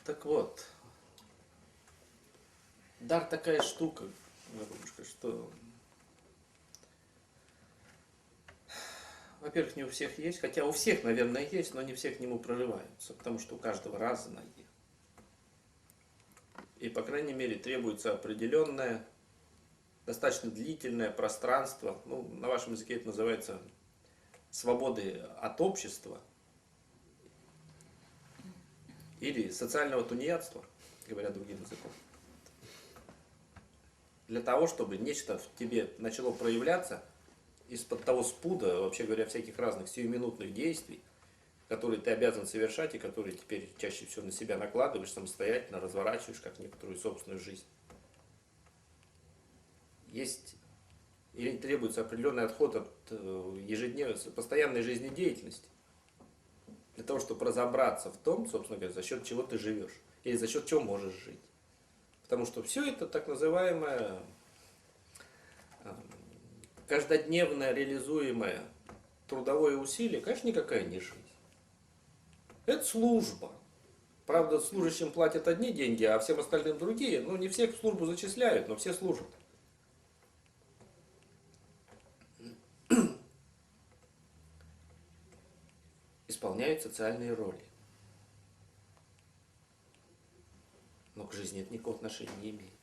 Так вот, дар такая штука, голубушка, что, во-первых, не у всех есть, хотя у всех, наверное, есть, но не все к нему прорываются, потому что у каждого разное. И, по крайней мере, требуется определенное, достаточно длительное пространство, ну, на вашем языке это называется свободы от общества или социального тунеядства, говоря другим языком. Для того, чтобы нечто в тебе начало проявляться из-под того спуда, вообще говоря, всяких разных сиюминутных действий, которые ты обязан совершать и которые теперь чаще всего на себя накладываешь, самостоятельно разворачиваешь как некоторую собственную жизнь. Есть или требуется определенный отход от ежедневной, постоянной жизнедеятельности, для того, чтобы разобраться в том, собственно говоря, за счет чего ты живешь, или за счет чего можешь жить. Потому что все это так называемое каждодневное реализуемое трудовое усилие, конечно, никакая не жизнь. Это служба. Правда, служащим платят одни деньги, а всем остальным другие. Ну, не всех в службу зачисляют, но все служат. Исполняют социальные роли. Но к жизни это никакого отношения не имеет.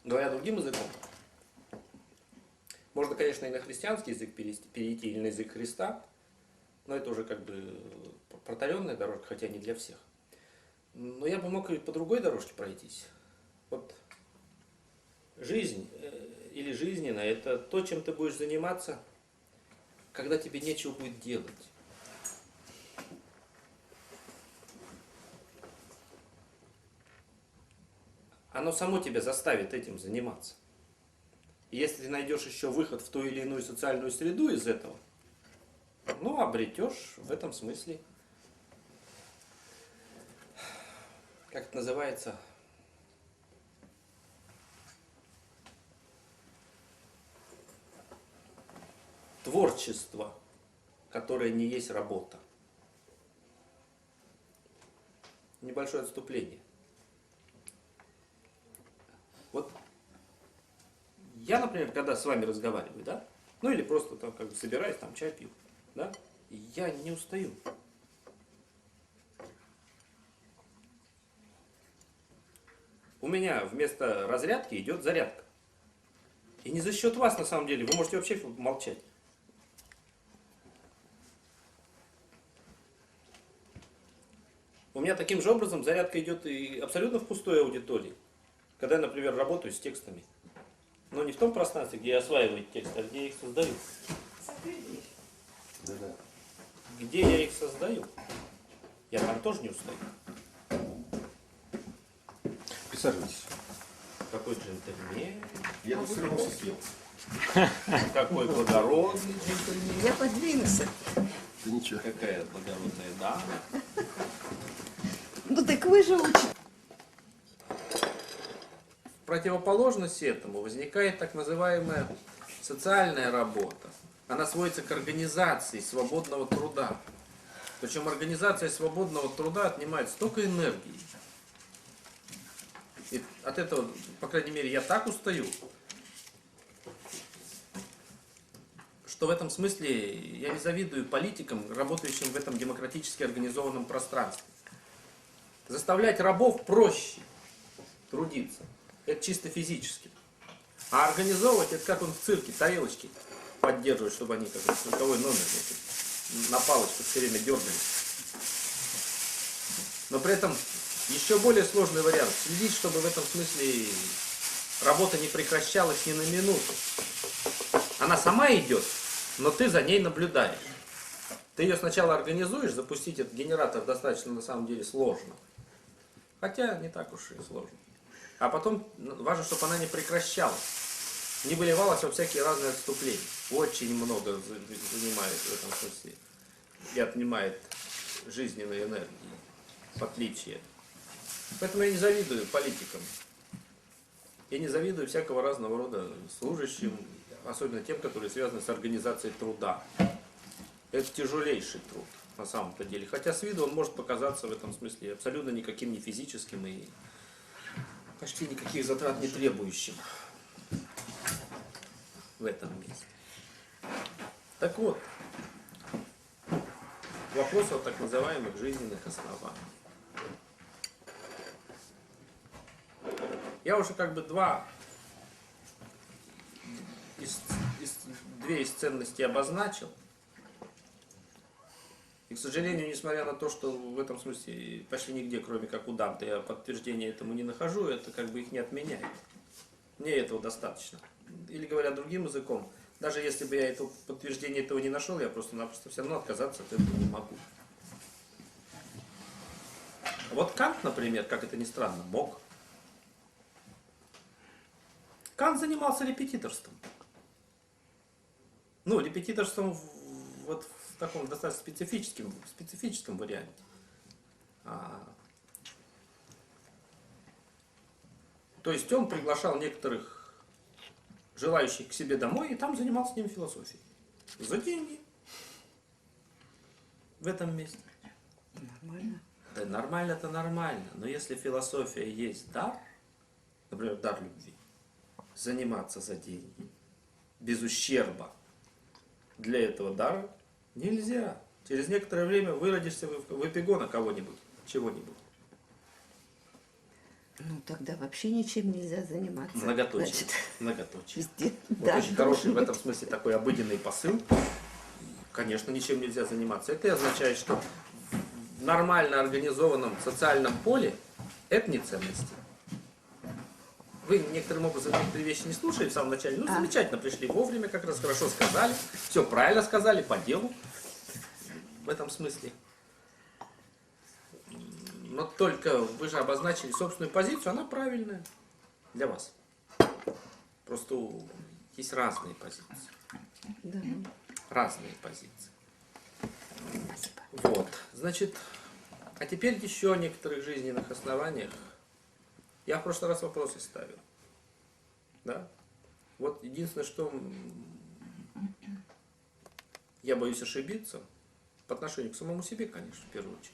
Говоря другим языком, можно, конечно, и на христианский язык перейти, или на язык Христа, но это уже как бы проталенная дорожка, хотя не для всех. Но я бы мог и по другой дорожке пройтись. Вот жизнь или жизненная — это то, чем ты будешь заниматься, когда тебе нечего будет делать. Оно само тебя заставит этим заниматься. И если ты найдешь еще выход в ту или иную социальную среду из этого, ну, обретешь в этом смысле, как это называется, творчество, которое не есть работа. Небольшое отступление. Вот я, например, когда с вами разговариваю, да, ну или просто там как бы собираюсь, там чай пью, да, я не устаю. У меня вместо разрядки идет зарядка. И не за счет вас, на самом деле, вы можете вообще молчать. У меня таким же образом зарядка идет и абсолютно в пустой аудитории. Когда я, например, работаю с текстами. Но не в том пространстве, где я осваиваю текст, а где я их создаю. Да-да. Где я их создаю, я там тоже не устаю. Присаживайтесь. Какой джентльмен. Я тут все равно все съел. Какой благородный джентльмен. Я подвинусь. Да ничего. Какая благородная дама. Ну так вы же учите. В противоположность этому возникает так называемая социальная работа. Она сводится к организации свободного труда. Причем организация свободного труда отнимает столько энергии. И от этого, по крайней мере, я так устаю, что в этом смысле я не завидую политикам, работающим в этом демократически организованном пространстве. Заставлять рабов проще трудиться. Это чисто физически. А организовывать, это как он в цирке, тарелочки поддерживать, чтобы они как звуковой номер на палочку все время дергались. Но при этом еще более сложный вариант. Следить, чтобы в этом смысле работа не прекращалась ни на минуту. Она сама идет, но ты за ней наблюдаешь. Ты ее сначала организуешь, запустить этот генератор достаточно на самом деле сложно. Хотя не так уж и сложно. А потом важно, чтобы она не прекращалась. Не выливалась во всякие разные отступления. Очень много занимает в этом смысле и отнимает жизненной энергии, в отличие. Поэтому я не завидую политикам. Я не завидую всякого разного рода служащим, особенно тем, которые связаны с организацией труда. Это тяжелейший труд, на самом-то деле. Хотя с виду он может показаться в этом смысле абсолютно никаким не физическим и почти никаких затрат не требующим в этом месте. Так вот, вопрос о так называемых жизненных основаниях. Я уже как бы две из ценностей обозначил. И, к сожалению, несмотря на то, что в этом смысле почти нигде, кроме как у Данте, я подтверждения этому не нахожу, это как бы их не отменяет. Мне этого достаточно. Или, говоря другим языком, даже если бы я подтверждение этого не нашел, я просто-напросто все равно отказаться от этого не могу. Вот Кант, например, как это ни странно, мог. Кант занимался репетиторством. Ну, репетиторством вот в таком достаточно специфическом варианте. То есть он приглашал некоторых желающих к себе домой и там занимался с ними философией. За деньги. В этом месте. Нормально. Да нормально-то нормально. Но если философия есть дар, например, дар любви, заниматься за деньги, без ущерба для этого дара нельзя. Через некоторое время выродишься в эпигона кого-нибудь, чего-нибудь. Ну, тогда вообще ничем нельзя заниматься. Многоточие. Значит, Многоточие. везде. Вот Да, очень хороший в этом смысле такой обыденный посыл. Конечно, ничем нельзя заниматься. Это и означает, что в нормально организованном социальном поле это не ценности. Вы некоторым образом некоторые вещи не слушали в самом начале. Ну, замечательно, пришли вовремя, как раз хорошо сказали. Все правильно сказали, по делу. В этом смысле. Но только вы же обозначили собственную позицию, она правильная для вас. Просто есть разные позиции. Да. Разные позиции. Вот. Значит, а теперь еще о некоторых жизненных основаниях. Я в прошлый раз вопросы ставил. Да? Вот единственное, что я боюсь ошибиться, по отношению к самому себе, конечно, в первую очередь.